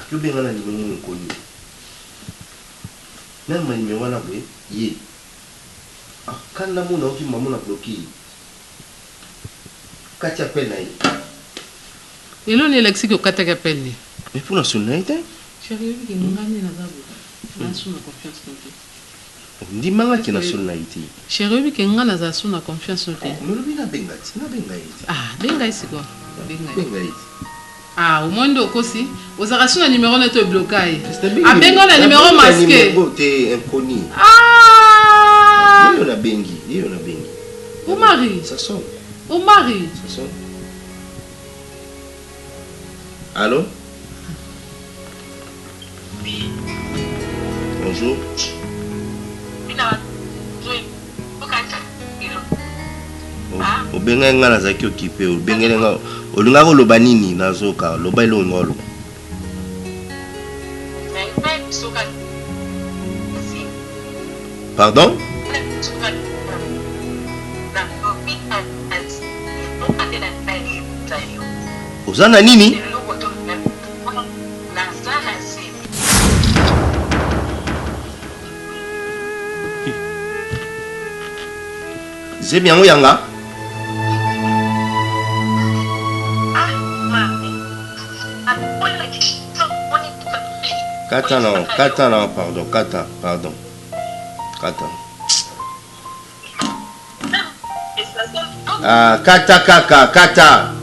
Tu bien là numéro connu. Même ma numéro là oui, yé. Ah quand la mon qui maman a bloqué. Katia appelle naï. Et là on est lexique au Katia appelle ni. Mais pour la naïté. Chérie, il nous gagne na zabo. Na suna confiance en toi. Ndi manga qui na naïté. Chérie, il nous gagne na suna confiance en toi. Mais le bina bengati, na bengaiti. Ah, bengaiti quoi? Bengaiti. Ah, au moins de aussi, aux arraches un numéro net bloqué. Ah, bengo le numéro masqué. T'es inconnu. Ah! Il y a bengi, il y a bengi. Au mari. Ça sonne. Au mari. Ça sonne. Allô? Bonjour. O benga nga nazaki occupé o bengele nga olinga ko loba nini nazoka loba ile ngolo pardon ozana nini zebi yango yanga Kata non, pardon, pardon. Ah, Kata.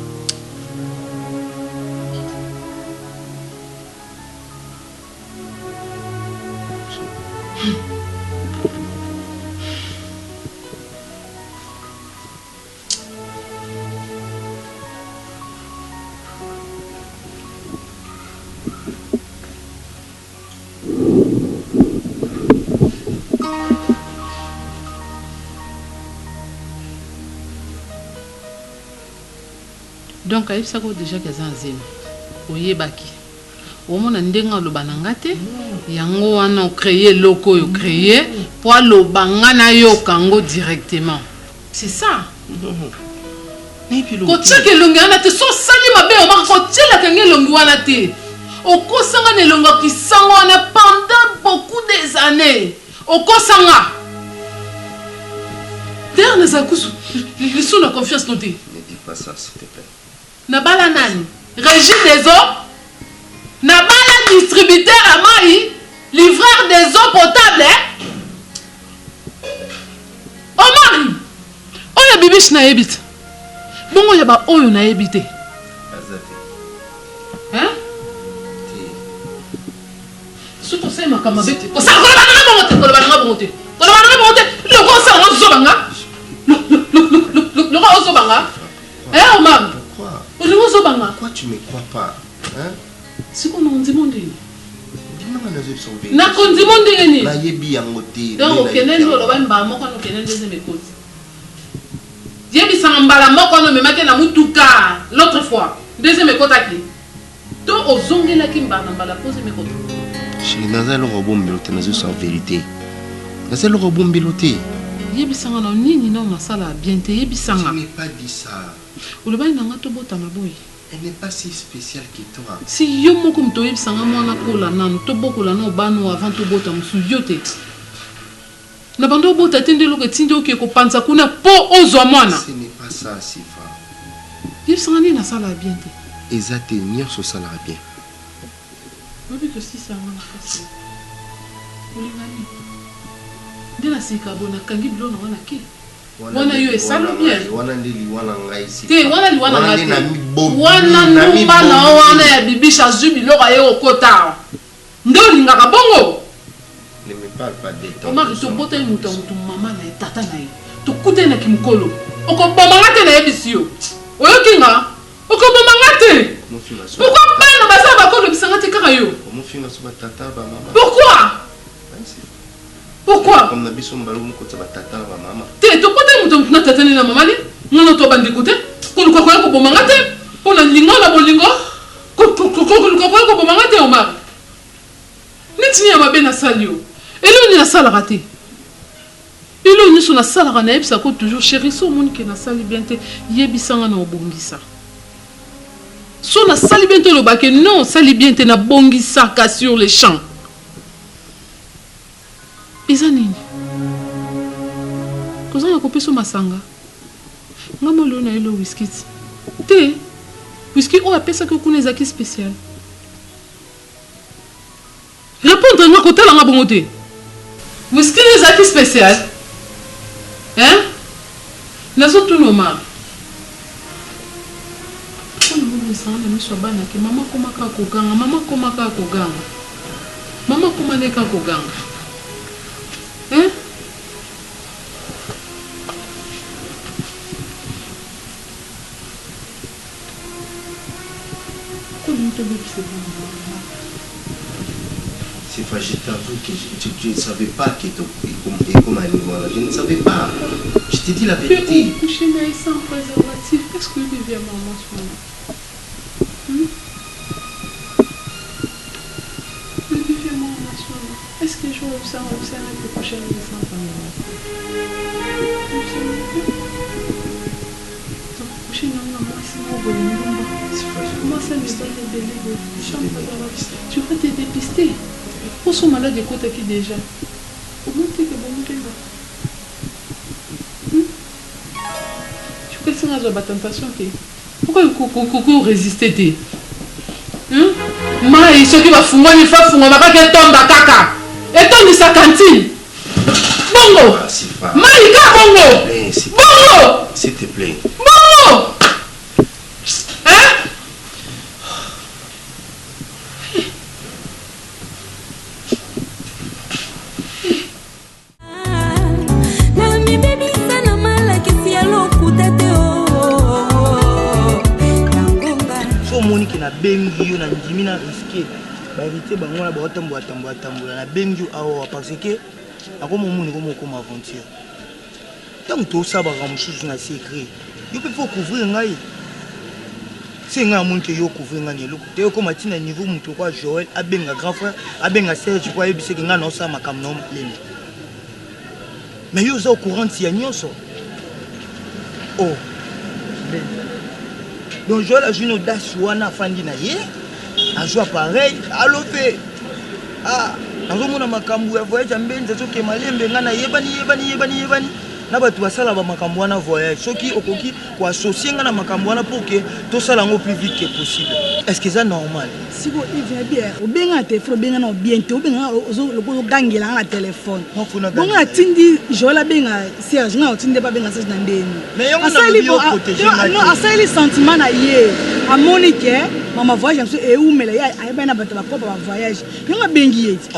Donc, il faut déjà que ça zéro. Oye baki. Au moins, on denga lo banangate. Yango wana créé loko yo créé. Pour lo bangana yo kango directement. C'est ça. Ko tcheke longi wana te so sali mabe o ma ko tchela kange longi wana te. O ko sanga ne longa ki sango wana pendant beaucoup des années. O ko sanga. Terre ne zakusu. Les sous la confiance noté. Ne dis pas ça s'il te plaît. Nabala nani Régie des eaux Nabala distributeur à maï livreur des eaux potables Oh mari Oya bibish na ebit Bongo yaba oyo na ebite Hein Suto se makama bete Ko sa kola bana bongote Kola bana bongote Le ko sa on zobanga Le ko on zobanga Eh Omar Pourquoi tu me crois pas? Hein? C'est qu'on a dit mon dieu. Dis-moi, na kondi mon dieu. Na yebi yango te. Donc okenen lo ba mba moko no kenen deuxième écoute. Yebi sangambala moko no memake na mutuka l'autre fois. Deuxième écoute aki. To ozongela ki mba na mbala pose me koto. Chez nazalo robombelo te nazo sans vérité. Nazalo robombelo te. Yebi sanga na nini na masala bien te yebi sanga. Je n'ai pas dit ça. Elle n'est pas si spéciale que toi. Si yo moko mto yebisanga mwana kola nanu to bokola na obano avant to bota musuyote. Na bando bota tende lo ketinde oke ko panza kuna po ozwa mwana. Ce n'est pas ça Sifa. Yebisanga ni na sala bien te. Ezate nyonso sala bien. Obi to si ça mwana kasi. Olingani. Ndela sika bona kangi bilo na wana ki. Wana yo esalo bien. Wana ndili wana ngai si. Te wana li wana ngai. Wana numba na wana ya bibisha zubi lo ga yo kota. Ndo lingaka bongo. Ne me parle pas de temps. Oma to bota muta mutu mama na tata na ye. To kute na kimkolo. Oko bomanga te na yebisio. Oyo kinga. Oko bomanga te. Pourquoi pas na basa ba ko lo bisanga te kaka yo? Comment finga so ba tata ba mama? Pourquoi? Pourquoi? Comme na biso mbalo mu kota ba tata ba mama. Te to kota mutu na tata ni na mama ni. Ngono to bandi kute. Ko lu ko ko bomanga te. Pour la lingo la bolingo. Ko bomanga te Omar. Niti ya mabe na salio. Elo ni na sala raté. Elo ni so na sala na yebisa ko toujours chéri so moni ke na sali bien te yebisanga na obongisa. So na sali bien te le baké non, sali bien te na bongi saka sur les champs. Ezanini. Koza ya kopeso masanga. Ngamo lo na elo whisky. Te. Whisky o apesa ko kuna ezaki spécial. Répondre moi côté la ngabongo te. Whisky ezaki spécial. Hein? Nazo tout normal. Mama komaka koganga, mama komaka koganga. Mama komaneka koganga. Hein? C'est pas, je t'avoue que je ne savais pas qu'il comment voilà. Je ne savais pas. Je t'ai dit la vérité. Coucher sans préservatif. Est-ce que tu deviens maman ce moment? Est-ce que je vais ça avec coucher sans préservatif? Coucher tu vas te dépister. Pour son malade de côté qui déjà. Comment tu es bon? Tu peux faire la tentation. Pourquoi vous résistez? Ma et ceux qui va fouiller, il faut fouiller, ma qu'elle tombe à caca. Et tombe de sa cantine. Bongo. Maïka bongo. Bongo. S'il te plaît. Bongo. Hein? Monique na bengi na ndimina risqué ba hérité bango na ba tambola na bengi awa parce que akoma moni comme aventure tant to saba ka mususu na secret yo peut couvrir ngai c'est nga mon que yo couvrir ngai loko te ko matina niveau muto kwa Joël abenga grand frère abenga Serge kwa yebise que nga na sa makam no leli mais yo za au courant si ya nyonso oh donc je la joue audace wana fandi na ye a joue pareil allo fait ah nazomona makambu ya voyage ambenza soki malembe ngana yebani na batu basala ba makambu wana voyage soki okoki ko associer ngana makambu wana pour que tout ça lango plus vite que possible est-ce que ça normal si vous vient bien au benga téléphone benga no bientôt benga lo gangela na téléphone bon na tindi jola benga Serge na tindi ba benga Serge na ndeni mais on a bien protéger non asali sentiment na ye a Monique mama voyage so e umela ya ayebana bato ba kopa ba voyage yonga bengi yeti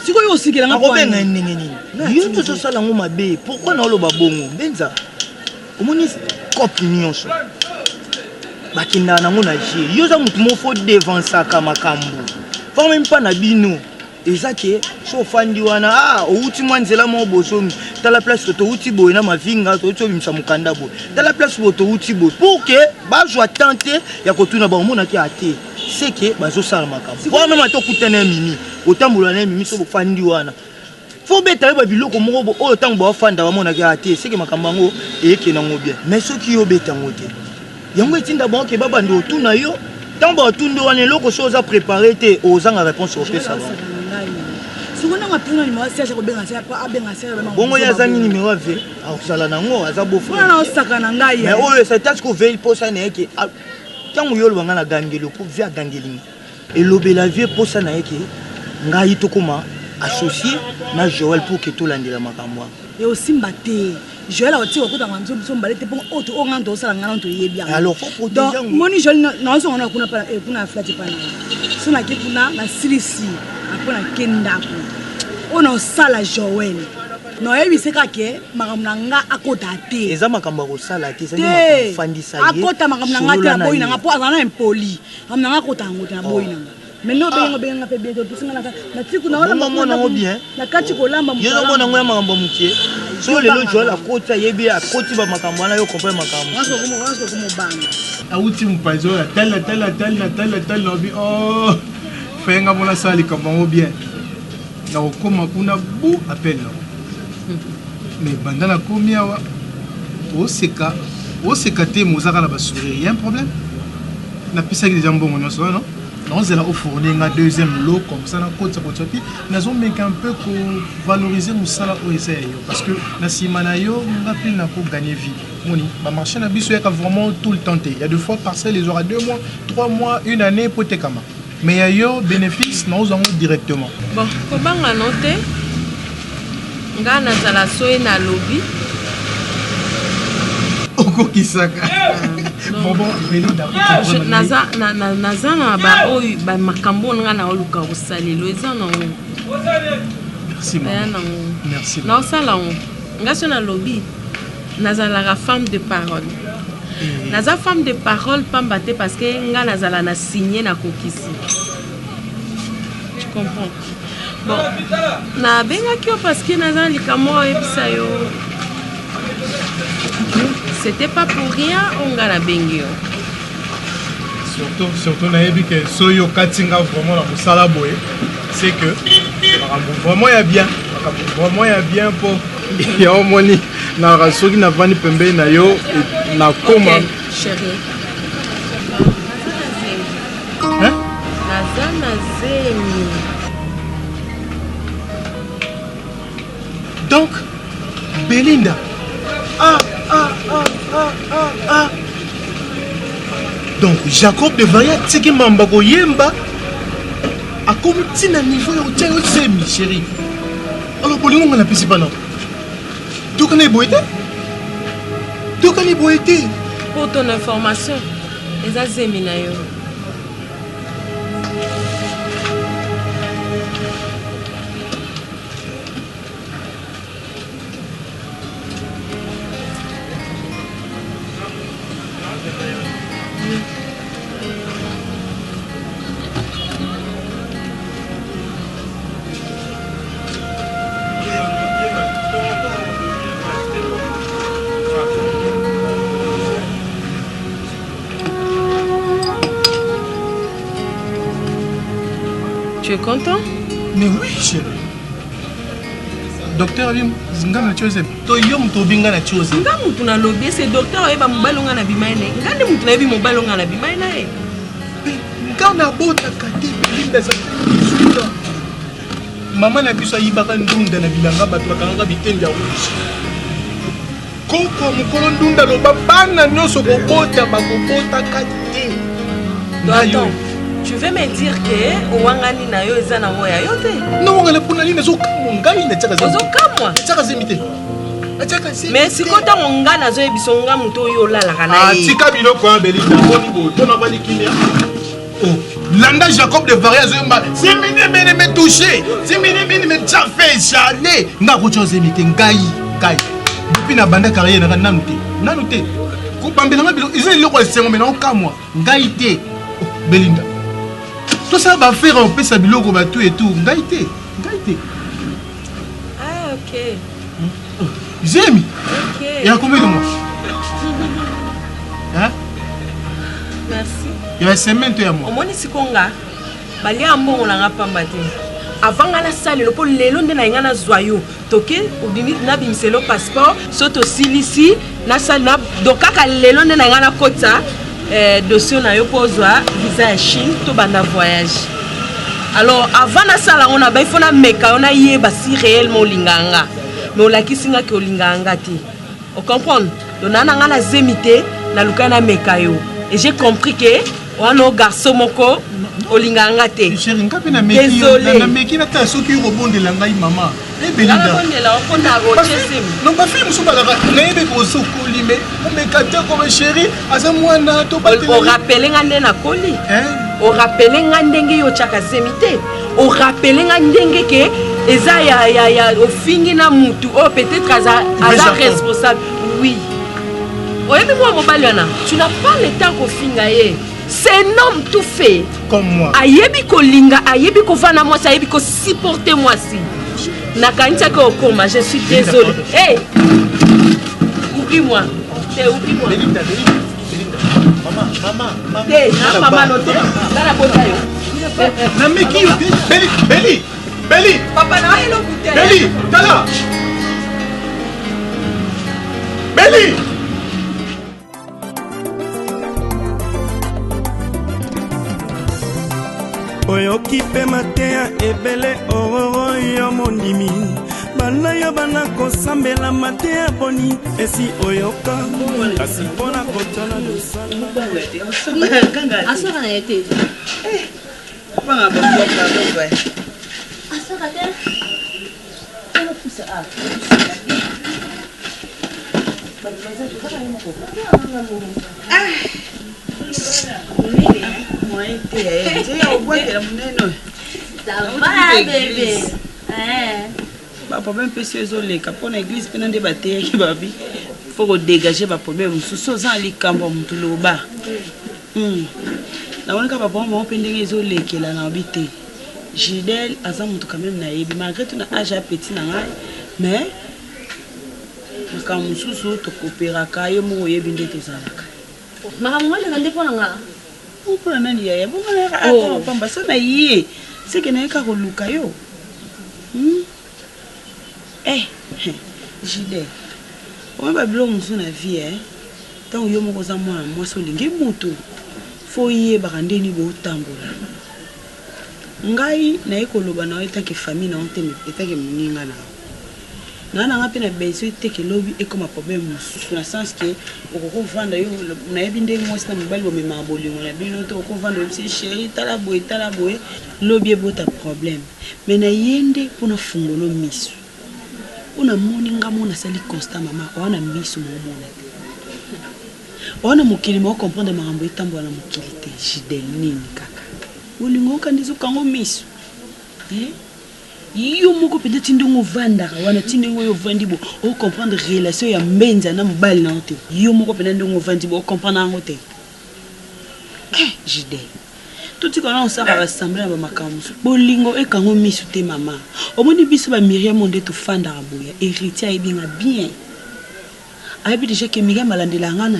si ko yo sikela nga kwa benga nini yo to sala ngo mabe pourquoi na lo ba bongo benza omoni cop nyonso bakinda nango na jeu yo za mutu mofo devant ça kama makambu fa même pas na bino ezake so fandi wana outi mwanzela mo bosomi tala place to outi boy na mavinga to to bimsa mukanda boy tala place to outi boy pour que ba joie tenter ya kotuna ba mona ki ate c'est que bazo sala makambu kwa mama to kutana mimi otambola na mimi so fandi wana faut beta ba biloko moko o tango ba fanda ba mona ki ate c'est que makambu ngo eke na ngo bien mais ceux qui obeta ngote yango etinda bon ke baba ndo tuna yo tango ba tundo wana loko so za préparer te ozanga réponse au pesa si on a un peu de numéro Serge ko benga Serge pa abenga Serge ba bongo ya zangi numéro ave akusala nango aza beau frère na osaka na ngai mais oyo c'est tâche ko veille posa na yeke tango yo lwanga na gangelo ko via gangelinga elobela vie posa na yeke ngai to koma associé na Joël pour que tout landela makamwa et aussi mbaté Joël a aussi beaucoup d'ambition sur mbalete pour autre orando ça ngana to yebia alors faut protéger moni Joël na so on kuna pa kuna flat pa na so na ke kuna na silisi apona kendako ona sala Joël no ebiseka ke makamnanga akota te eza makambo ko sala te ça ni fandisa ye akota makamnanga te na boyina ngapo azana impoli amnanga akota ngota na boyina mais no benga pe bien tout singa na tiku na wala mona ngo bien na kati ko lamba yo no mona ngo ya makambo mukie so lelo Joël akota yebi akoti ba makambo wana yo comprendre makambo waso kumo banga auti mpazo ya tel no bi oh fenga mona sali comme bien na okoma kuna bu appel mais bandana komia wa oseka te mozaka na ba sourire y a un problème na pisa déjà mbongo nyonso non non c'est là au fournir un deuxième lot comme ça na côté petit nous avons un peu pour valoriser musala au essai parce que na simana yo rappel na pour gagner vie moni ba marché na biso yaka vraiment tout le temps il y a deux fois par les aura 2 mois 3 mois une année pour te kama mais ya yo bénéfice nous avons directement bon ko banga noter nga na zala soe na lobby oko kisaka bon Belinda naza na ba oyo ba makambo nga na oluka osalelo eza na merci maman merci na osala nga so na lobby nazala la femme de parole naza femme de parole pamba te parce que nga nazala na signé na kokisi tu comprends bon na bengaki yo parce que naza likambo oyebisa yo c'était pas pour rien on a la bengio surtout nayebi que soyo katinga vraiment la musala boy c'est que vraiment ya bien pour ya omoni na rasoki na vani pembe na yo na koma chérie hein nazana zemi donc Belinda donc Jacob de Varia tiki mamba ko yemba a comme tina niveau yo tient yo semi chérie alors bolingo ngala pisi bana tu connais boité pour ton information les azemi na yo Tu es content? Mais oui, chérie. Docteur Abim, ngana chose. To yom to binga na chose. Nga mutu na lobby c'est docteur oyeba mobalonga na bimaine. Ngande mutu na yebi mobalonga na bimaine e. Ngana bota kate Belinda za 18 ans. Mama na biso ayibaka ndunda na bilanga bato bakanga bitenda rouge. Koko mukolo ndunda lo babana nyoso kobota bakobota kate. Attends. Tu veux me dire que Ouangani na yo eza na moya yo te? Non, ngala pona lina zo ngai na tsaka zo kamwa. Tsaka zemite. Mais si kota ngana na zo ebiso nga muto yo lala kana ye. Ah, tika biloko ya Belinda boni bo. Tona bali kilia. Oh, Landa Jacob de Varia zo mba. Si mine me toucher. Si mine me tchafe chaler. Nga ko chose zemite ngai. Depuis na banda carrière na nanu te. Ko pambela ngabilo izeli loko esengo mena okamwa. Ngai te. Belinda. Tout ça va faire un peu sa biloko va tout et tout. Ngaïté. Ah ok. J'aime. Ok. Il y a combien de mois? Hein? Merci. Il y a semaine toi à moi. Au moins ici konga. Bali ambo on l'a pas mbaté. Avant la salle le pôle lelo ndena ngana zoyo. Toke odini na bimselo passeport soto silisi na salle na dokaka lelo ndena ngana kota. Dossier na yo pozwa visa ya Chine to banda voyage. Alors avant na sala on a ba ifona meka on a yeba si réellement linganga. Mais on la kisinga ke linganga ti. On comprend? Donana nga na zemité na lukana meka yo. Et j'ai compris que wana garçon moko olinganga te. Chérie ngapi na meki na meki na ta soki robondela ngai mama. Belinda. Non, pas film, on chérie, on rappelle na koli. On rappelle ngandenge yo chaka zemite. On rappelle ngandenge ke eza ya ofingi na mutu oh peut-être aza responsable. Oui. Oyebi moi mobaliana, tu n'as pas le temps ko finga ye. C'est un homme tout fait. Comme moi. Ayebi ko linga, ayebi ko vana moi, ayebi ko supporter moi si. Nakanisa ko koma, je suis désolé. Hey! Oublie-moi. Oublie-moi. Belinda. Maman. Maman, non, la bota yo. Na meki yo. Beli. Papa na elo bouteille. Beli, tala. Beli. oyoki mpe mateya ebele ororo yo mondimi bana yo bana kosambela mateya boni esi oyoka kasi mpona kotala losala asaka na ye te banga bokoka asaka te baproblème mpe si ezoleka mpona église mpena nde bateyaki babi fo kodégage baproblème mosusu oza na likambo ya motu loba namonika baproblème bango mpe ndenge ezolekela na obi te Gidel aza motu quand même nayebi malgré tout na age ya petit na ngai mais makambo mosusu tokopéraka yo moko oyebi nde tozalaka makambo ngaleka nde mpona nga mpona nani yaya bongaa pamba so na ye seke nayeka koluka yo Gidel oyo babilo mosusu na vie ntango yo moko oza mwana mwasi olingi motu fo oyebaka ndeni bootambola ngai naye koloba na yo etake famille na yo te etake moninga na yo na nanga mpe na beso eteke lobi ekoma problème mosusu na sens ke okokovanda yo nayebi ndenge mwasi na mobali bomemaka bolingo na bino te okovanda oyebisi chéri tala boye lobi ebota problème me na ye nde mpona fungolo miso mpona moni nga mo nasali constat mama owana miso moomona te owana mokili ma ocomprendre makambo etambola na mokili te Gidel nini kaka olingo okandi ezokango miso yo moko peut-être ndenge ovandaka wana ti ndenge oyo ovandi bo ocomprendre relation ya mbenza na mobali na yo te yo moko mpena ndenge ovandi bo ocomprendre yango te Gidel totikana osaka basamble na bamakambo mosusu bolingo ekango miso te mama omoni biso bamiriamo nde tofandaka boya héritier ayebinga bien ayebi déjà ke miriam alandela nga na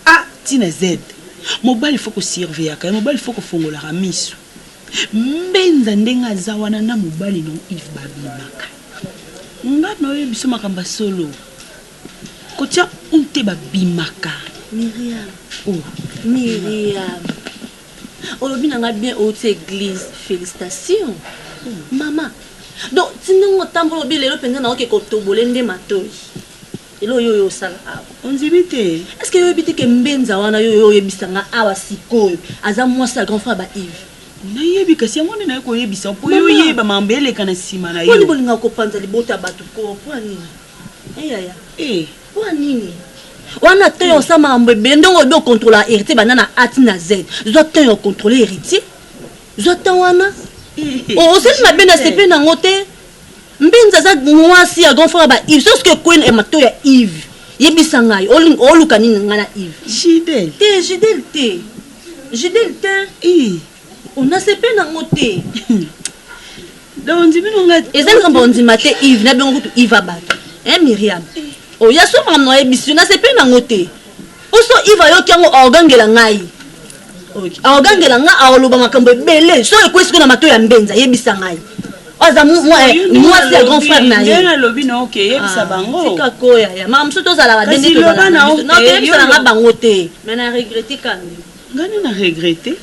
a tina z mobali fo kosurveillaka ye mobali fo kofungolaka miso mbenza ndenge aza wana na mobali no Yves babimaka nga na oyo biso makambo solo kotia unte babimaka Miriam olobi na nga bien oti église félicitations mama donc tindengo tambola obi lelo mpenza na oke kotobole nde matoi elo oyo osala awa onzibi te est-ce que yoyebi te ke mbenza wana yo oyebisanga awa sikoyo aza mwasi ya grand frère ba Yves nayebi kasi yango nde naye koyebisa mpo yo oyeba makambo eleka na nsima na yo poni bolinga kopanza libota ya bato ko mpona nini eyaya mpona nini wana te yo osala makambo ebele ndenge oyebi okontrôla héritier banda na ati na z zwa te yo okontrôle héritier zwa te wana oseli mabe na sepe nango te mbenza aza mwasi ya grand frère ba Yves soske kwene emato ya Yves yebisa ngai oluka nini nga na Yves Gidel te Gidel te ona sepe nango te eza likambo ondima te Yves na bengo kutu Yves abato Miriam oya so makambo na yebisi na sepe nango te oso Yves ayoki yango aogangela ngai aoloba makambo ebele so ekwesiko na mato ya mbenza yebisa ngai oza mwasi ya grand frère na ye nalobi na oke yebisa bango tika koya ya mama mosusu tozalaka dende toyebisana bango te me na regrete kandi ngani na regrete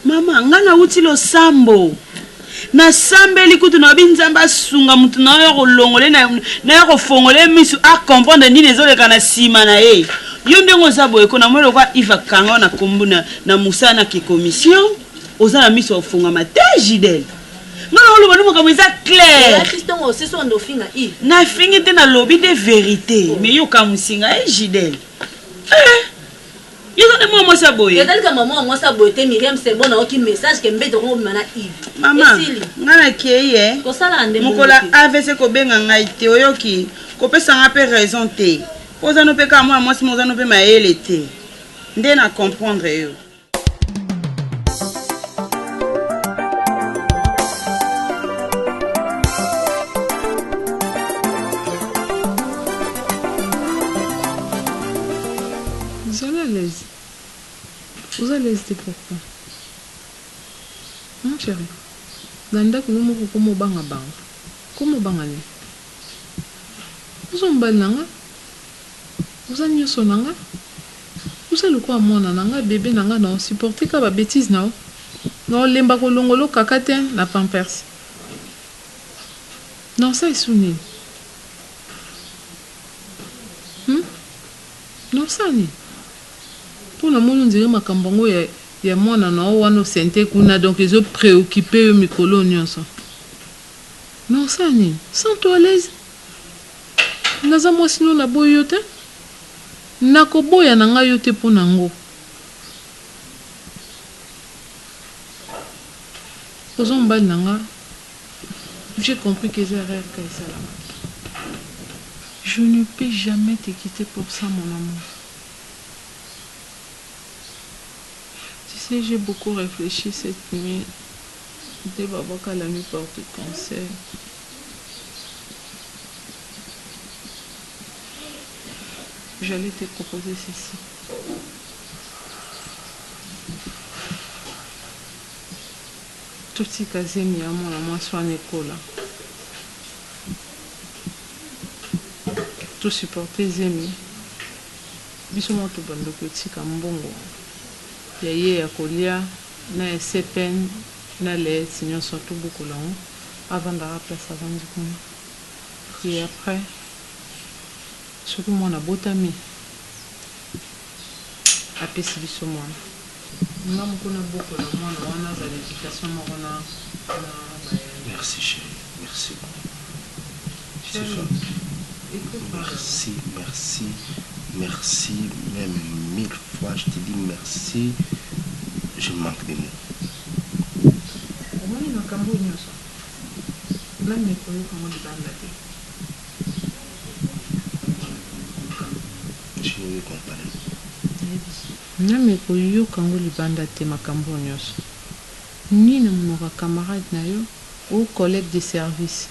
mama nga nauti losambo nasambeli kutu na binzamba asunga mutu na yo kolongole na yo kofongole misu acomprendre nini ezoleka na nsima na ye yo ndenge oza boye ko na moi lokwa Yves akanga na kombu na mosala na kicommission oza na miso ofungama te Gidel nga na oloba makambo eza clair nafingi te nalobi de vérité mais yoka mosinga Gidel Ils ont des mots moi ça boye. Et tel que maman moi ça boye te Miriam c'est bon na aucun message que mbete ko mana Yves. Maman. Ngana kieye. Ko sala ande mo. Mokola AVC ko benga ngai te oyoki. Ko pesa nga pe raison te. Oza no pe ka moi si moza no pe maele te. Nde na comprendre yo. Vous allez l'aise pourquoi? Mon chéri, Nanda kumo kumo banga banga. Comment bangane? Vous en bananga? Vous en nyoso nanga? Vous allez quoi mon nanga bébé nanga non supporter ka ba bêtise na? Non, lemba kolongolo kakate na pampers. Non, ça est souni. Non, ça ni. Pour le monde, on dirait ma cambango ya mwana na wana sente kuna donc ils ont préoccupé mikolo nyonso. Non, ça ni. Sans toi à l'aise. Naza moi sinon na boyote. Nakoboya na nga yote po nango. J'ai compris que j'ai erreur que ça là. Je ne peux jamais te quitter pour ça, mon amour. Tu sais, j'ai beaucoup réfléchi cette nuit. Dès que la nuit porte conseil. J'allais te proposer ceci. Tout ce qui est mis à moi soit en école. Tout supporter Zemi. Bisous-moi tout bon de petit cambongo. Yaye ya kolia na sepen na le signor surtout beaucoup là avant de la place avant du coup. Et après surtout moi na botami. Après c'est bisous moi. Merci chérie, merci beaucoup. Merci, même 1000 fois, je te dis merci, je manque de mots. Je vais comparer. Name koyo kango libanda te makambo nyonso. Ni na monora camarade na yo ou collègue de service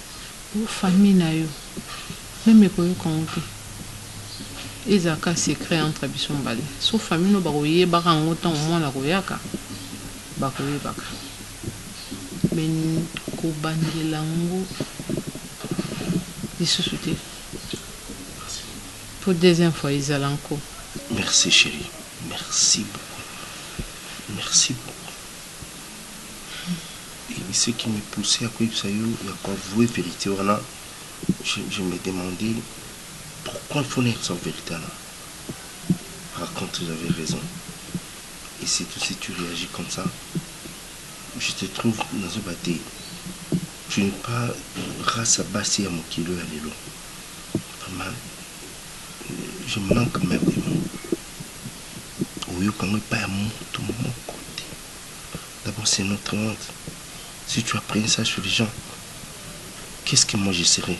ou famille na yo. Même koyo kango te. Ezaka secret entre biso mbale. So famille no bakoye baka ngota omona koyaka. Bakoye baka. Men ko bandela ngo lisusu te. Pour deuxième fois izalanko. Merci chérie. Merci beaucoup. Merci beaucoup. Et ce qui me poussait à quoi ça y est, à avouer vérité, je me demandais pourquoi il faut être sans vérité là. Raconte, j'avais raison. Et c'est tout si tu réagis comme ça, je te trouve dans un bâti. Je n'ai pas grâce à Bassi à mon kilo à l'élo. Vraiment, je manque même de mots. D'abord, c'est notre honte. Si tu as pris ça sur les gens, qu'est-ce que moi je serais?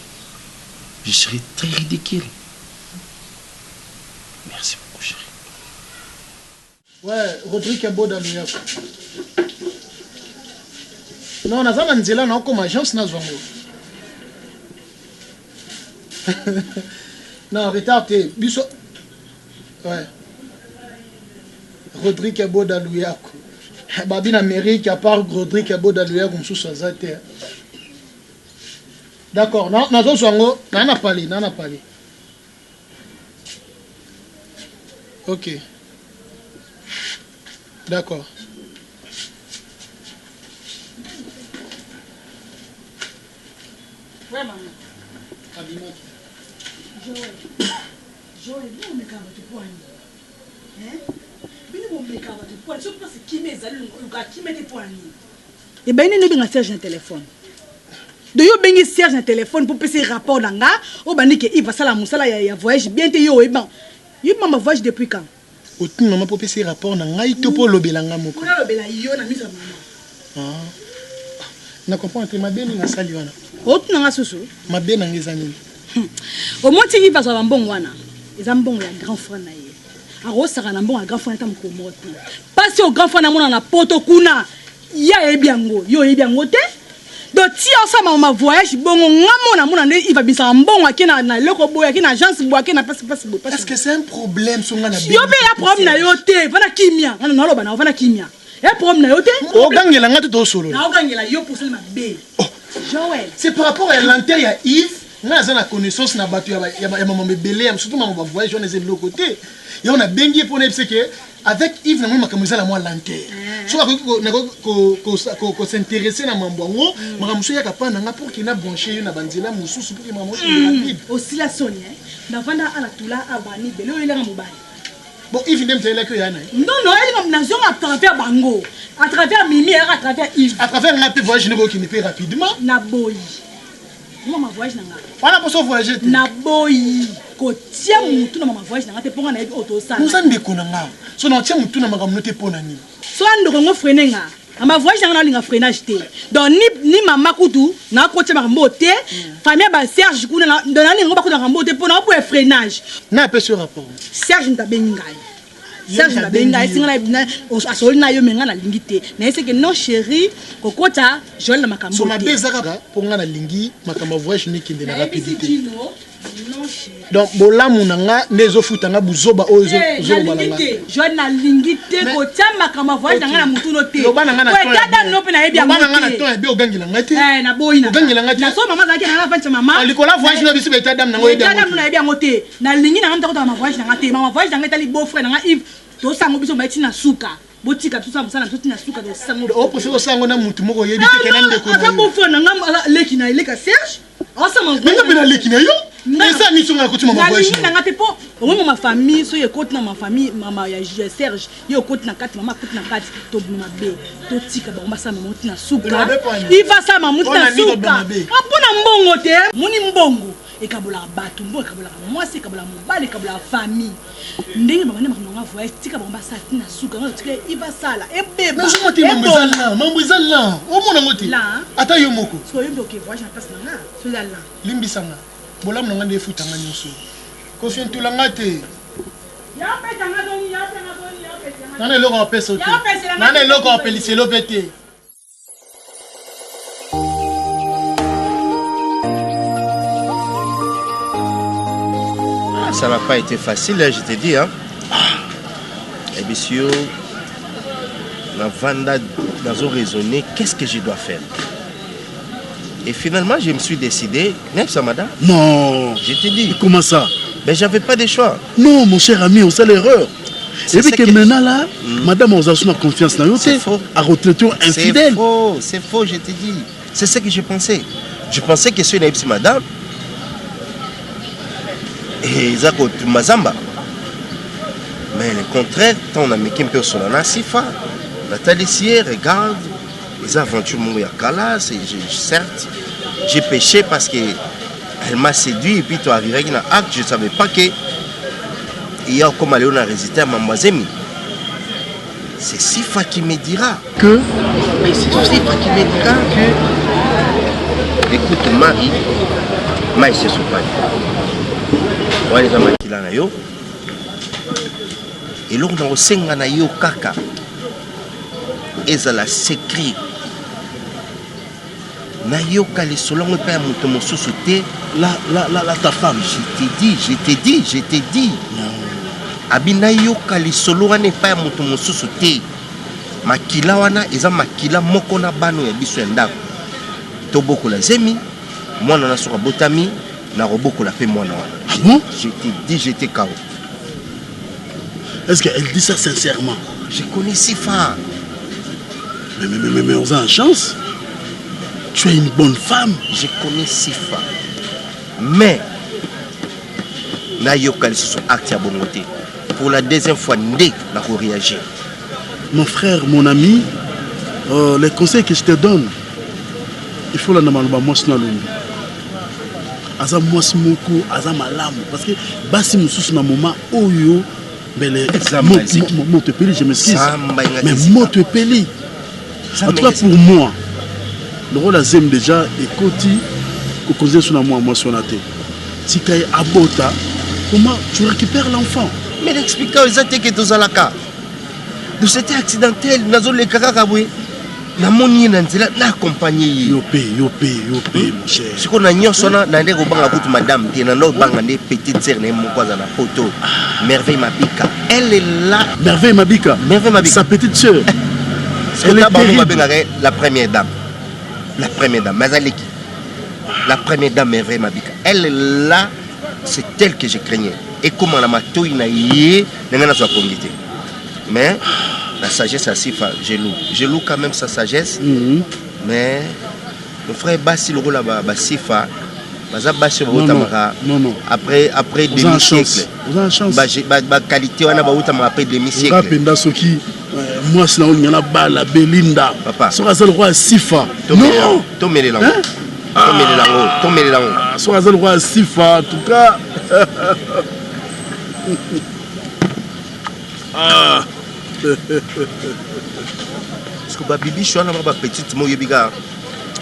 Je serais très ridicule. Merci beaucoup, chérie. Ouais, Rodrigue est beau dans le Yako. Non, on a ça dans le comme agence na zongo. Non, retard, biso. Ouais. Rodrigue est beau dans le Yako. Babi na mairie qui a part Rodrigue est beau dans le Yako comme sous sa terre. D'accord, non, na zongo, na parlé. Ok. D'accord. Ouais, maman. Joël, bien on me calme tu poignes. Hein? Bien on me calme tu poignes. Je pense qui me zali le qui me poignes. Et ben il ne Serge un téléphone. De yo bengi Serge un téléphone pour passer rapport nanga o bani que il va sala musala ya voyage bien te yo e ban. Yo maman voyage depuis quand? Autant maman pour passer rapport nanga il te pour lobelanga moko. Pour lobela yo na mise maman. Ah. Na comprends entre ma belle na sali wana. Autant nanga susu. Ma belle na ngezani. Au moins il va sur mbongo wana. Ils ont bon la grand frère na ye. Aro saka na mbongo grand frère tam ko moti. Passer au grand frère na mona na poto kuna. Ya e biango, yo e biango te. Donc si ensemble ma voyage bongo ngamo na mona il va bisa mbongo akina na loko boya akina agence boya akina passe. Est-ce que c'est un problème son na yo be ya problème na yo te, vana kimia. Na loba na vana kimia. Ya problème na yo te. O gangela ngati to solo. Na o gangela yo pour cela ma bé. Joël. C'est par rapport à l'intérêt ya Yves. Nga za na connaissance na batu ya maman belé surtout maman voyage on est de l'autre côté. Et on a bengi pour ne que avec Yves na moi comme ça la moi lanter so ko s'intéresser na mambongo makamuso ya kapana nga pour qu'il na brancher na banzela mususu pour que maman rapide aussi la Sonia na vanda ala tula abani belo ile mobali bon Yves ndem tela que yana non elle comme nation à travers bango à travers Mimi à travers Yves à travers un peu voyage ne qui ne peut rapidement na boy moi ma voyage nanga voilà pour so voyager na boy ko tia mutu na ma voyage nanga te ponga na auto sana nous en déconnons nga so na tia mutu na makamu te pona ni so ando ngo frenenga ma voyage nanga na linga freinage te donc ni mama kutu na ko tia makambo te famille ba Serge kuna na linga ba kutu makambo te pona pour freinage na pe sur rapport Serge ndabengai Serge ndabengai singa na asoli na yo menga na lingi te na ese que non chérie kokota Joël na makambo te so ma bezaka pour nga na lingi makambo voyage ni kinde na rapidité donc bolamu nanga nezo futanga buzoba ozo balanga Joël na lingi te ko tama kama voyage nanga na mutu no te ko dada no pe na yebi yango nanga na to ebi ogangila ngati na boyi na ogangila ngati na so mama zaki na vancha mama alikola voyage na biso beta dam nanga yebi yango dada no yebi yango te na lingi nanga mtako ma voyage nanga te mama voyage nanga tali beau frère nanga Yves to sango biso ba tina suka botika tout ça musana tout tina suka to sango o professeur sango na mutu moko yebi te kenande ko na beau frère nanga leki na leka Serge ensemble mais na leki na yo mais ça ni songa ko tuma ma voyage nanga te po au moins ma famille so ye côté na ma famille mama ya Serge ye côté na kati mama côté na kati to bima be to tika ba mba sa mama tina suka il va sa mama tina suka apona mbongo te muni mbongo ekabola batu mbongo ekabola mwasi ekabola mobali ekabola famille ndenge bamane makambo voyage tika ba mba sa tina suka ngo tika il va sala ebeba mais je moti mambo ezala o mona ngoti ata yo moko so yo ndoke voyage na passe na so la limbisanga bolamu nanga nde futanga nyonso kofientulanga te nana eloko apesa te nana eloko apeliselo mpe te Ça n'a pas été facile, hein, je te dis. Hein. Et bien sûr, nous avons raisonné, qu'est-ce que je dois faire? Et finalement, je me suis décidé, même ça, madame. Non. Je te dis. Comment ça? Mais j'avais pas de choix. Non, mon cher ami, on sait l'erreur. Et puis que maintenant là, madame, on a son confiance dans nous. C'est faux. À retraiter infidèle. C'est faux, je te dis. C'est ce que je pensais. Je pensais que c'est une madame. Et Zako Mazamba. Mais le contraire, tant on a mis un peu sur la Nasifa, Nathalie Sier, regarde, les aventures à Kala, certes, j'ai péché parce qu'elle m'a séduit et puis tu as viré un acte, je ne savais pas que il y a comme aller on a résisté à Mamazemi. C'est Sifa qui me dira que. Mais c'est Sifa qui me dira que. Écoute, Maï, c'est son père. On les a maquillés là, yo. Et là, on a aussi un yo kaka. Et ça la secret. Na yo kali selon le père mon sous-souté. La ta femme. Je t'ai dit. Abina yo kali solo ane pa mon sous-souté. Makila wana eza makila moko na bano ya biso ndako. To boko la zemi, moi na soka botami, na roboko la pe moi na wana. Ah bon? Je t'ai dit, j'étais KO. Est-ce qu'elle dit ça sincèrement? Je connais Sifa. Mais on a une chance. Tu es une bonne femme. Je connais Sifa. Mais, na yokali sur acte à bongoté. Pour la deuxième fois, ndé na réagir. Mon frère, mon ami, les conseils que je te donne, il faut la normalement moi aza mwasi moko aza malamu parce que basi mususu na moment oyo bele moto peli je m'excuse mais moto peli en tout cas pour moi le rôle azem déjà ekoti ko causer sur moi sur te tikai abota comment tu récupères l'enfant mais l'expliquer aux até que tozalaka de c'était accidentel nazo le kaka bwe na moni na nzela na accompagner yo pe mon cher siko na nyoso na ndeko banga kutu madame te na ndo banga ne petite sœur na moko za na photo Merveille Mabika elle est là Merveille Mabika sa petite sœur elle est terrible la première dame Mazaleki la première dame Merveille Mabika elle est là c'est elle que je craignais et comment la matoi na yé na ngana so kongité Mais la sagesse à Sifa, je loue quand même sa sagesse. Mais mon frère Bassi le rôle là-bas, Sifa, non. Après demi-siècle. Vous avez chance. La qualité, on a après demi-siècle. Moi, c'est là où il y a la Belinda. Papa. C'est le roi Sifa. Non. Tomez les langues. C'est le roi Sifa, en tout cas. Parce que Bibi, je suis un petite moyebiga.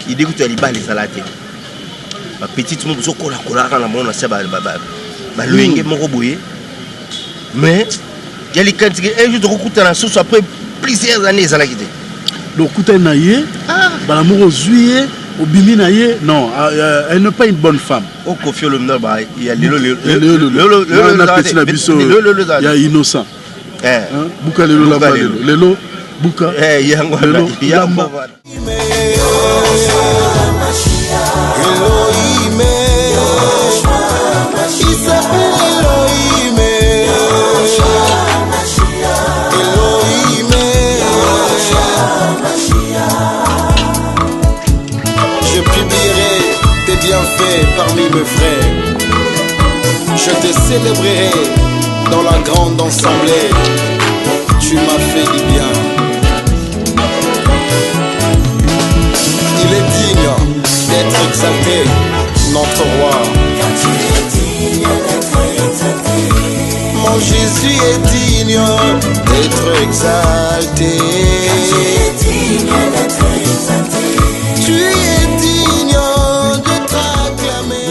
Il dit que tu as les balles et salades. Ma petite mou zo kola dans la monde c'est ba loenge moko boye mais il y a les quantités un jour de recouter la sauce après plusieurs années ça la quitté donc couter naie ba l'amour juillet au bimi naie non elle n'est pas une bonne femme au confio le nom ba il y a il y a innocent buka lelo la ba lelo buka yango je publierai tes bienfaits parmi mes frères. Je te célébrerai dans la grande assemblée. Tu m'as fait du bien. Il est digne d'être exalté, notre roi. Mon Jésus est digne d'être exalté. Tu es digne d'être acclamé.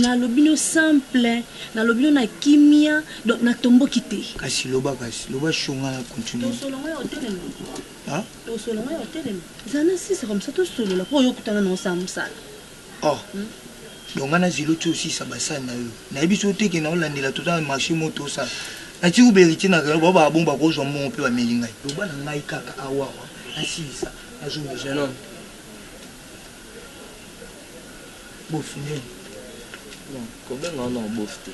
nalobi simple nalobi na kimia donc natomboki te kasi loba shonga na continue c'est comme ça tout solo la pour yokutana na osamsala donc ana zilo tu aussi ça basa na yo na biso te ke na olandela tout dans marché moto ça na ti uberiti na ba ba bomba ko zo mo pe wa melinga loba na ngai kaka awa asisa azumi jeune homme bof non combien on a bof te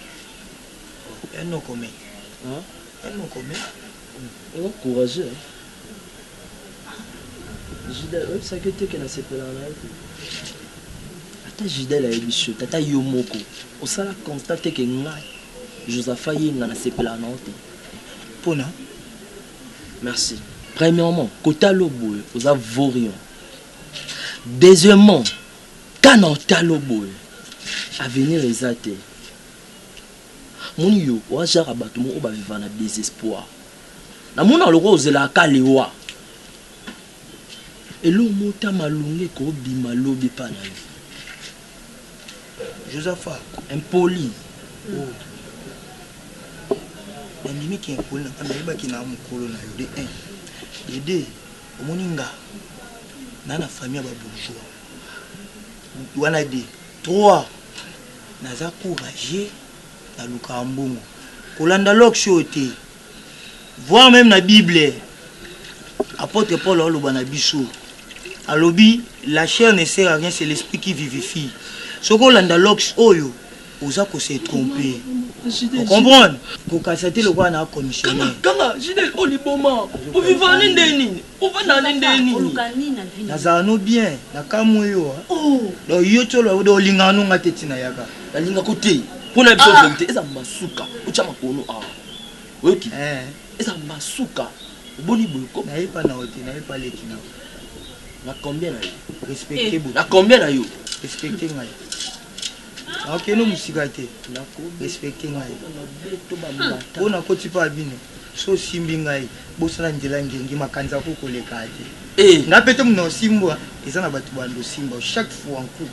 non combien on est courageux Jidel ça que tu na sepela na ata Jidel a ebicho tata yomoko osala constate que ngai Josapha yenga na sepela na te pona merci premièrement kota lobo oza vorion deuxièmement quand talobo avenir ezate moni yo wa jara bato mo ba vivre na désespoir na mona lokwa ozela kalewa elo mota malunge ko bima lobi pana Josapha impoli ndimi ki impoli na kameba ki na mukolo na yo de 1 de 2 omoninga na famille ba bourgeois wana de 3 naza courageux na luka mbongo kolanda loksho te voir même na bible apôtre Paul aloba na biso alobi la chair ne sert à rien c'est l'esprit qui vivifie soko landa loks oyo oza ko se tromper vous comprenez ko kasate le na commissionnaire kanga Jidel oliboma o vivane ndeni o vana ndeni naza no bien na kamoyo do yo tolo do lingano ngate na yaka la linga kote pona biso vérité eza masuka uchama kono oyoki eza masuka boni boyko na yepa na hotel na yepa leki na combien na yo respectez vous na combien na yo respectez ngai ok no musika te na ko respectez ngai pona koti pa bino so simbi ngai bosana ndela ngengi makanza ko koleka te na pete mno simbwa eza na batu bando simba chaque fois en coup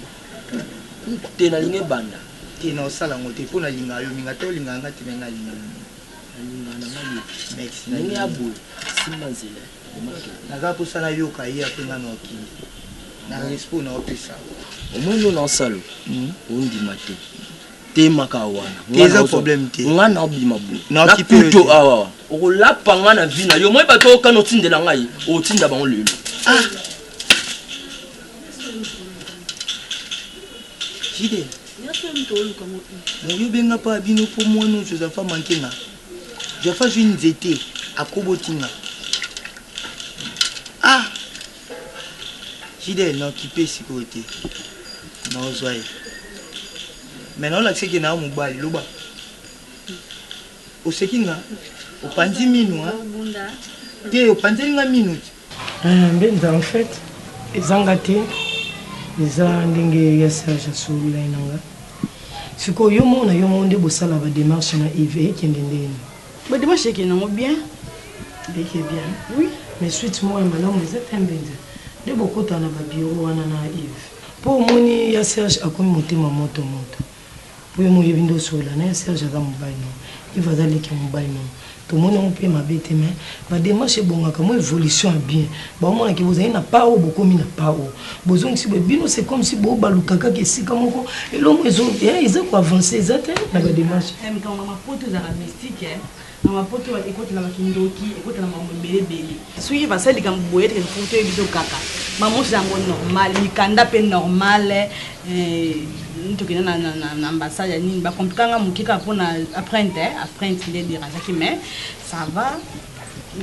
te na linge banda te na osala ngote pona linga yo minga to linga ngati menga linga merci na ya boy simba nzela naza posana yo kai ya penga na okili na respo na opesa omwendo na salo ondima te te maka wana keza problème te ngana obima bu na kiputo awa okolapa nga na vina yo moi bato okana otindela ngai otinda bango lelo Jide. Yo benga pa bino pour moi non Joseph mankenga. Je fais une zété à Kobotinga. Ah. Jide non qui peut sécurité. Non zoye. Maintenant là c'est que na mobile loba. Au sekinga. Au panzi minu hein. Te au panzi nga minute. Benza en fait ezangate eza ndenge ya Serge Soula inanga. Siko yo mona yo monde bosala ba démarche na Yves ekende ndeni. Ba démarche qui non bien. Beke bien. Oui, mais suite moi malamu eza tembenza. De bokota na ba bureau wana na Yves. Po moni ya Serge akomi motema moto. Po yo mo yebindo sola na Serge za mobile no. Yves azali ki mobile no. Tout le monde peut m'habiter, mais la démarche est bonne, comme évolution est bien. Bon, moi, qui vous avez n'a pas ou beaucoup n'a pas ou. Besoin que si vous bino c'est comme si vous balukaka que si comme quoi. Et l'homme ils ont quoi avancer, ils attendent la démarche. Mais quand on m'a pote dans la mystique, on m'a pote écoute la makindoki, écoute la maman bébé. Suis va ça les gars boyer une photo et vidéo caca. Maman c'est un normal, il kanda pe normal. Nitokena na ambassade ya nini ba komplikanga mukika pona apprendre il dira ça mais ça va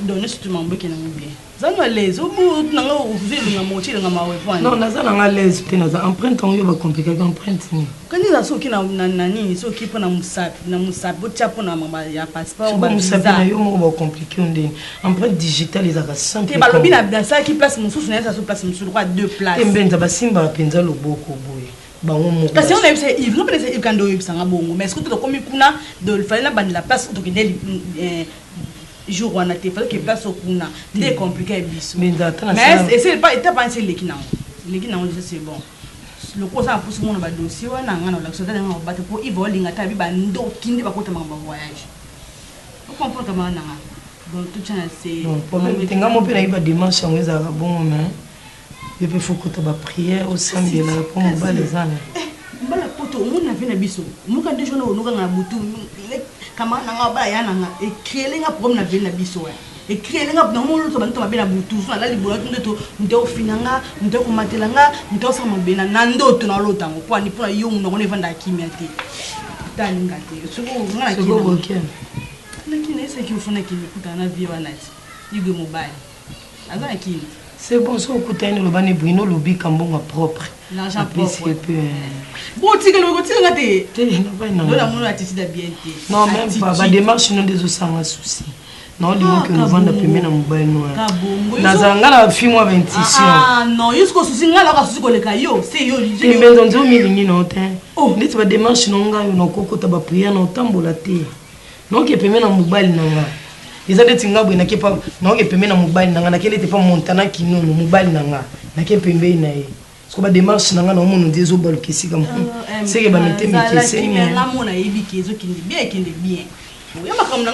donner surtout mambo qui n'a bien zano les au bout nanga ouvrir nga mochi nga mawe point non nazana nga les te naza empreinte on yo ba compliquer empreinte ni kani za soki na nani soki pona musapi botia pona mama ya passeport ba musapi na yo mo ba compliquer ndeni empreinte digitale za ka simple te ba lobi na ça qui place mususu na ça so place mususu droit deux places embenza basimba penza loboko boye. Parce qu'on a eu ces Yves, non pas les Yves quand ils sont à bon, mais est-ce que tu as commis kuna de faire la place donc il jour où on a été fait que place au kuna, c'est compliqué bis. Mais c'est pas étape en c'est les qui c'est bon. Le cause a poussé mon dossier, on a un l'action dans le bateau pour Yves Olinga tabi bando qui ne va pas comment voyage. On comprend comment on a. Donc tout ça c'est. Non problème. Tenga mon père il va dimanche on les a bon mais. Je peux faire que prière au sein de la pour me les années. Bala poto on a vu na biso. Muka déjà na onuka na butu kama na ngaba ya na e créer nga problème na vie na biso ya. E créer nga na mo to bantu mabe na butu so la libola to ndo finanga ndo komatela nga ndo sa mabena na ndoto na lota ngo kwa ni pour yo ndo ko ne vanda kimia te. Tani ngate. So ngala kimia. So go ken. Lakini ese ki ufuna kimikuta na vie wana ti. Yugo mobile. Azana kimi. C'est bon, ça, écoute, le bani Bruno lobby comme bon propre. L'argent propre. Bon, tu sais non, même pas. La démarche, non, des autres soucis. Non, du moins que nous vendons la première dans mobile noir. Dans un gars, la fille, moi, 26 ans. Ah, non, il y a ce que souci, là, la souci, le caillou, c'est yo. Tu mets dans 2 000 non, oh, n'est-ce pas démarche, non, gars, non, coco, t'as pas prié, non, tamboulaté. Non, qui est premier dans mobile, non, ils ont des tinga bwe na kepa na ke pembe na mobile nanga na kele te pa montana kino no mobile nanga na ke pembe na ye parce que ba démarche nanga na mo no dezo balu kesi comme c'est que ba mette mi kesi mais na mo na yebi kezo kindi bien ya makam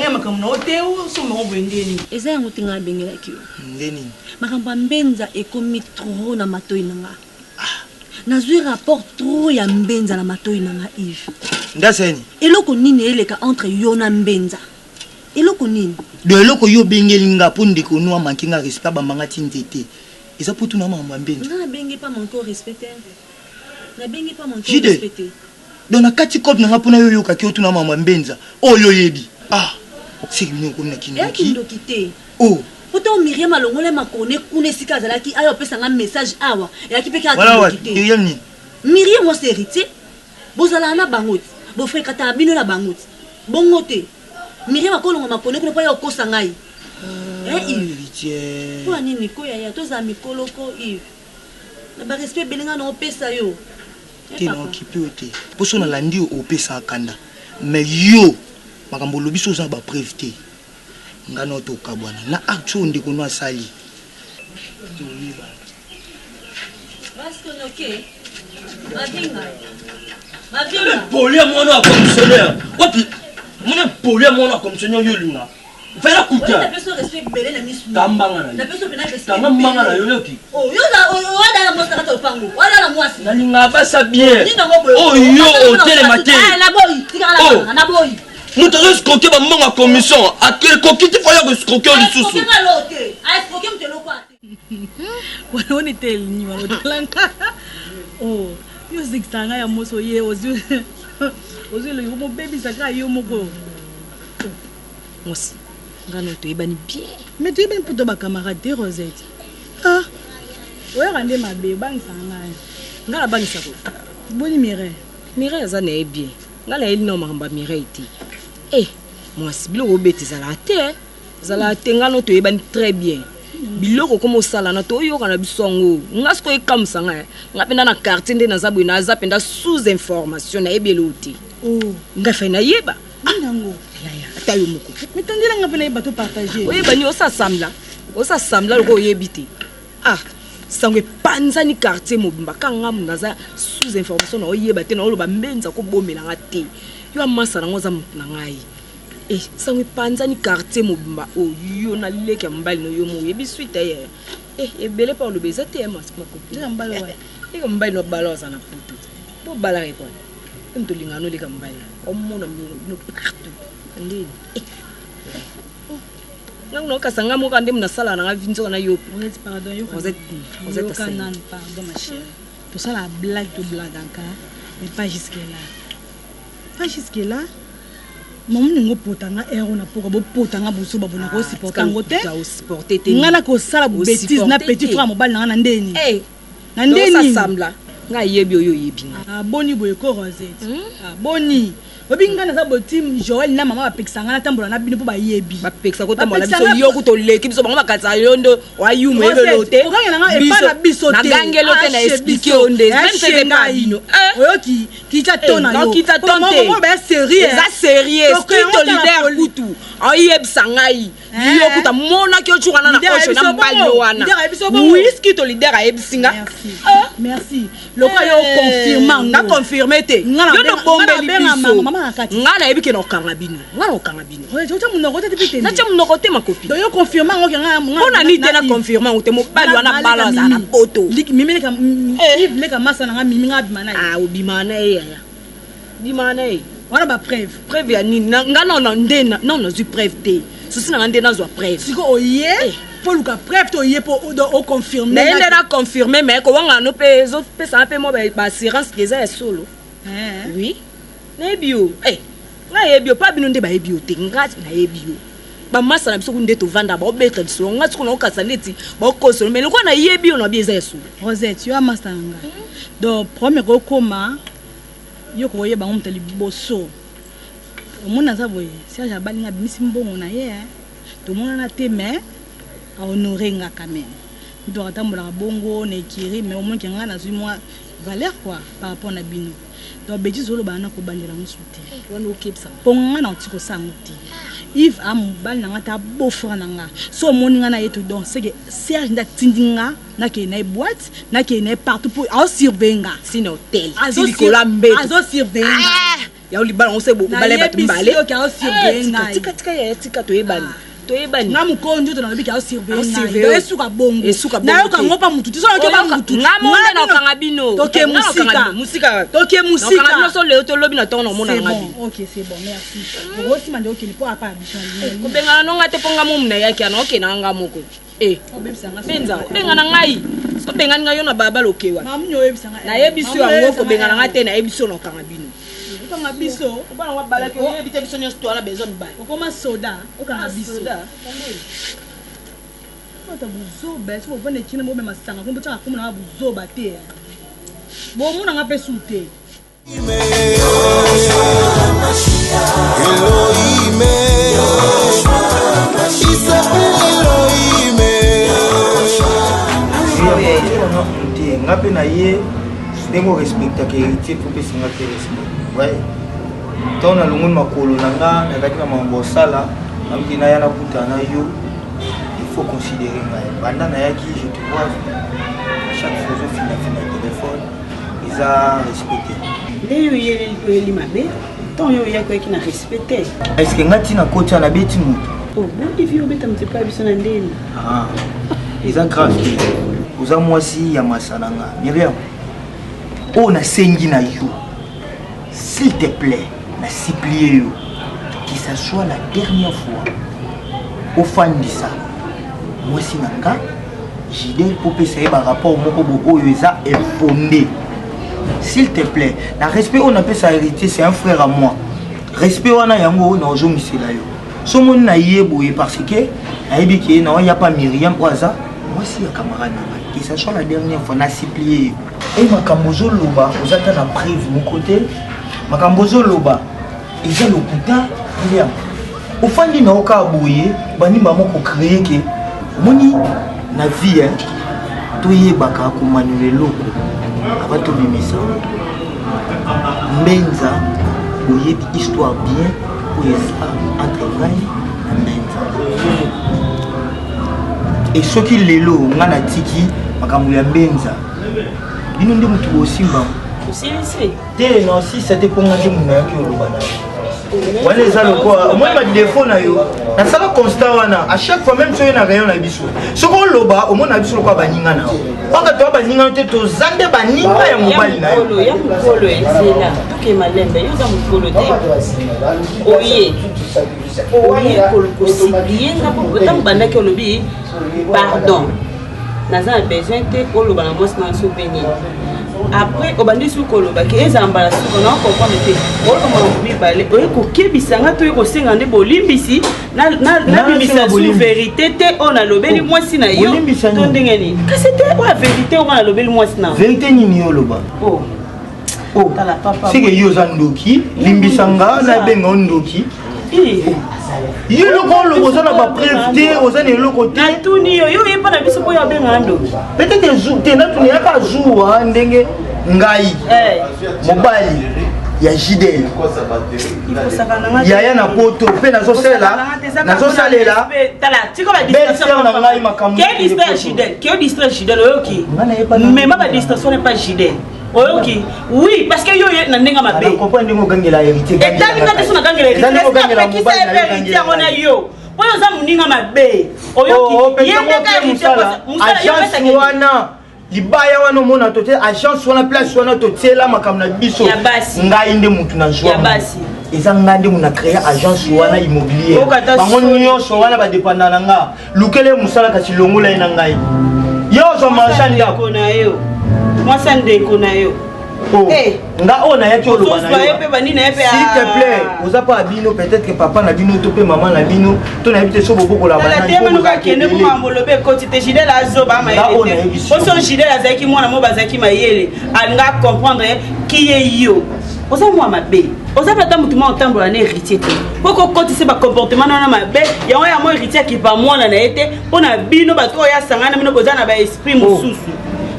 na hotel so mo bwendeni eza yango tinga bengela ki ndeni makamba mbenza ekomi trop na matoi nanga nazwi rapport trop ya mbenza na matoi nanga Yves ndaseni eloko nini eleka entre yo na mbenza eloko nini de eloko yo bengelinga po ndeko no amankinga respect ba mangati nzete eza putu na mama mbenza na bengi pas mon corps respecté na bengi pas mon corps respecté dona kati kop na ngapona yo yoka ki otu na mama mbenza oyo yebi ah c'est que nous comme na kindoki te oh poto Myriam alongole makone kuna sika zalaki ayo pesa nga message awa ya kipeka kindoki te yemni Myriam mo héritier bozala na bangot bo fréquenta bino na bangot bongo te Myriam akolonga makone kuna pa yo kosa ngai héritier pour nini ko ya to za mikolo ko Yves na ba respect belinga no pesa yo te na occupé te poso na landi o pesa kanda mais yo makambo lobiso za ba preuve te ngano to kabwana na action ndeko no asali parce que OK mavinga poli à mon commissionnaire mon poli à mon commissionnaire yolinga fais la coupe la personne respect belé na misu tambanga la personne pena respect tambanga na yoki oh yo la mo saka to pango wala la mwasi na linga basa bien oh yo hôtel matin ah la boy tika la boy nous devons escroquer ba monga commission à quel coquille il faut y escroquer le sous escroquer mtelo kwa wanaone tel ni walotalanga oh yo zikisanga ya moso ye ozwi le mo baby saka yo moko mosi ngano to ebani bien mais tu ben puto ba camarade Rosette ah oya rande mabe bangisanga ngala bangisa ko boni Mireille za na bien ngala eli no makamba Mireille ti mosi biloko obetisa la te zala te ngano to ebani très bien biloko komo sala na to yoka na bisongo ngasko ekamsanga ngapenda na quartier nde naza bwe naza penda sous information na ebeloti ngafa na yeba nango ata yo moko mitandila ngapena yeba to partager oyeba ni osa samla loko yebite sangwe panzani quartier mobimba kanga munaza sous information na oyeba te na oloba mbenza ko bomela ngate yo amasa na ngoza mutuna ngai sangwe panzani quartier mobimba oyo na leke mbali no yo mo yebi suite ye ebele pa oloba eza te mas makopi mbali wa mbali no balance na putu bo balare kwa nto lingano leka mbali omona no partout ndeni non kasanga mo kande mna sala na vinzo na yo pardon yo vous êtes pardon ma chère tout ça la blague encore mais pas jusque là mamu ningo potanga ero na poko bo potanga buso babona ko supporter ngote ngana ko sala bu bêtise na petit frère mobile na ndeni na ndeni samla nga yebi oyo yebi boni boye ko Rosette boni obingana za botim Joël na mama bapekisanga na tambola na bino po ba yebi bapekisa ko tambola biso yo kutoleki biso bango bakatsa yondo wayumu ebelote oganga nga epana biso te na gangelo te na expliquer onde même c'est pas bino oyoki kicha tona yo kita tonte ba sérieux za sérieux to leader kutu oyebisa ngai yo kuta mona ki ochukana na kocho na mbalo wana whisky to leader ayebisinga merci loko yo confirmant na confirmer te yo no bombeli biso ngala ebike no kangabino ngala okangabino ocha munoko te pite na cha munoko te makopi do yo confirmant ngo nga ona ni te na confirmant te mo bali wana balance na poto mimi leka Yves leka masa na mimi nga bimana obimana bimana wana ba preuve ya nini ngana na ndena non zu preuve te susi na ndena zo preuve siko oye pour luka preuve to oye pour o confirmer na ndena confirmer mais ko wanga no pe zo pe ça pe mo ba assurance que ça est solo oui na ebio nga ebio pa bino nde ba ebio te ngati na ebio ba masa na biso kunde to vanda ba obeta biso ngati kuna okasa leti ba okosolo mais lokwa na ebio na bieza yesu Rosette yo amasa nga donc premier ko koma yo ko yeba ngomta liboso omona za boye Serge abalinga bimisi mbongo na ye to mona na te mais a honorer nga quand même do atambola bongo na ekiri mais au moins kenga na zui moi valeur quoi par rapport na bino donc bêtise olo bana ko bandela musuti wana okipsa ponga na otiko sanguti Yves am bal na ngata bofra nanga so moninga na yeto donc c'est que Serge nda tindinga na ke na boîte na ke na partout pour au surveiller sino hotel silikola mbe azo surveiller ya olibala on se beaucoup balé bat mbale yo ka au surveiller tika ya tika to ebani nga mukonjo to na lobi ka au surveiller esuka bongo na yo ka ngopa mutu tiso ke ba mutu ngamonde na kanga bino toke musika kanga so le to lobi na to na mona ngabi OK c'est bon merci bosi mande OK ni po apa bishani ko benga no ngate ponga mu mna yake ana OK na nga moko benza benga na ngai so benga ngayo na baba lokewa na yebiso yango ko benga na ngate na yebiso na kanga bino okanga biso obana wa balaki oyebite biso nyonso to ala besoin ba okoma soda okanga biso ota buzoba so bone kina mo mema sanga kombo tsaka komona buzoba te bo mona ngape sute Elohim Isa Elohim ngape na ye ndenge respecta ke héritier pour que singa te respect ouais tant na lungu makolo nanga na kati na mambo sala amki na yana kutana yo il faut considérer ngai banda na yaki je te vois chaque fois je finis téléphone ils a respecté ndeyo yeli mabe tant yo yako yaki na respecté est-ce que ngati na kocha na beti mutu oh bon if yo beta mtepa biso na ndeni ils a grave uza mwasi ya masananga Myriam on a sengi na yo s'il te plaît na supplier yo que ça soit la dernière fois au fan de ça mwasi nanga jidel pour pesa ba rapport moko bo oyo eza infondé s'il te plaît na respect on appelle ça héritier c'est un frère à moi respect wana yango na ozo misela yo so mon na yeboye parce que ayebi ki na ya pas Myriam oza moi si ya camarade na que ça soit la dernière fois na supplier et makambozo loba ozata na prive mon côté makambozo loba eza lokuta Myriam ofandi na oka boye bani mama ko créer que moni na vie toyebaka ko manuel loko abato bimisa Menza oyebi histoire bien pour eza entre ngai na Menza et soki lelo nga na tiki makambo ya Menza bino nde mutu osimba te non si c'était pour nga nde muna yaki oloba na wana eza lokola moi ma défaut na yo nasala constat wana à chaque fois même soki na rayon na biso soki oloba omona biso lokola baninga na yo paka toa baninga te tozande baninga ya mobali na yo ya mokolo ezela toke malembe yo za mokolo te oye kolokosibienga po ntango bandaki olobi pardon naza na besoin te oloba na mwasi na so peni après obandi suko lobaki ezala mbala suko na comprendre te oloma mibale oye kokebisanga to ekosenga nde bolimbisi nabimisa su vérité te oyo nalobeli mwasi na yo to ndenge nini kasi te oya vérité oyo nalobeli mwasi na vérité nini oloba seke yo oza ndoki limbisanga nabenga o ndoki yo eloko oloba oza na bapreuve te oza na eloko te natuni yo yo yepa na biso mpo yo abenga ndoki peut-être jour te natuni yaka jour ndenge ngai mobali ya Jidel yaya na poto mpe nazosalela belle-sœur na ngai makambo keo distrait Jidel oyoki mais ma distraction n'est pas Jidel oyoki oui parce que yo na ndenga mabe comprendre ndenge ogangela héritier etalika te so na gangela héritier yango na yo oyo oza moninga mabe oyoki agence wana libaya wana omona tote agence wana place wana totiela makambo na biso ngai nde mutu na joie eza ngai nde muna créer agence wana immobilier bango nyonso wana badépendant na nga lukele mosala kasi longola ye na ngai yo ozwa marchand ndako na yo mwasa ndeko na yo nga oyo nayaki oloba na yo s'il te plaît oza pa bino peut-être que papa na bino to mpe mama na bino to nayebi te so bobokola oso Jidel azalaki mwana mo bazalaki mayele alinga comprendre ki ye yo oza mwa mabe oza pata mutu mwa otambola na héritier te po kokotisa bacomportement na mabe yango ya mo héritier akipa mwana na ye te mpo na bino bato oyo asangana na bino boza na baesprit mosusu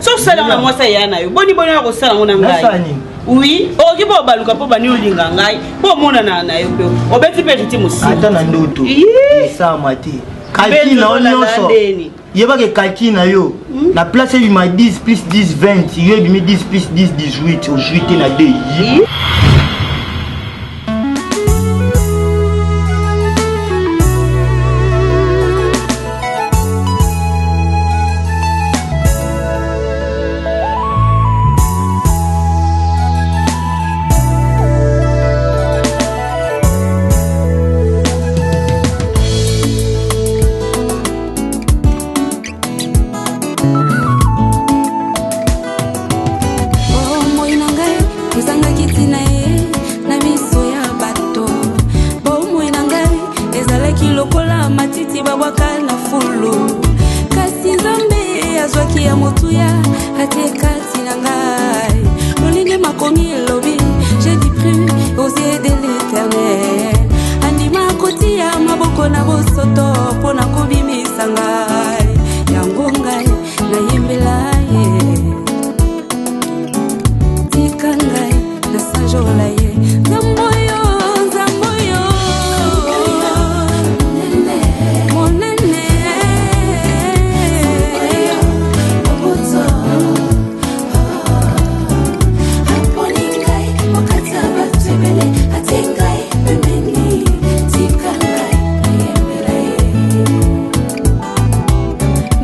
so sala na mwasa ya na yo boni ya kosala ngo na ngai oui oki bo baluka po bani olinga ngai po mona na yo pe obeti pe riti musi ata na ndoto esa mati kalki na onyoso yebake kalki na yo na place du ma 10 plus 10 20 yo bimi 10 plus 10 18 aujourd'hui na 2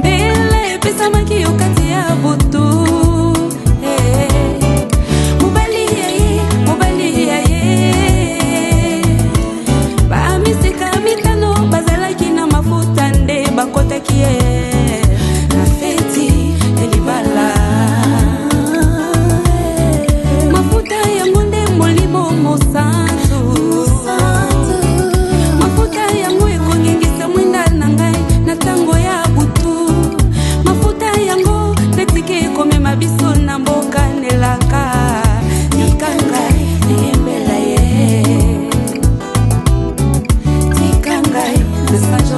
Bele message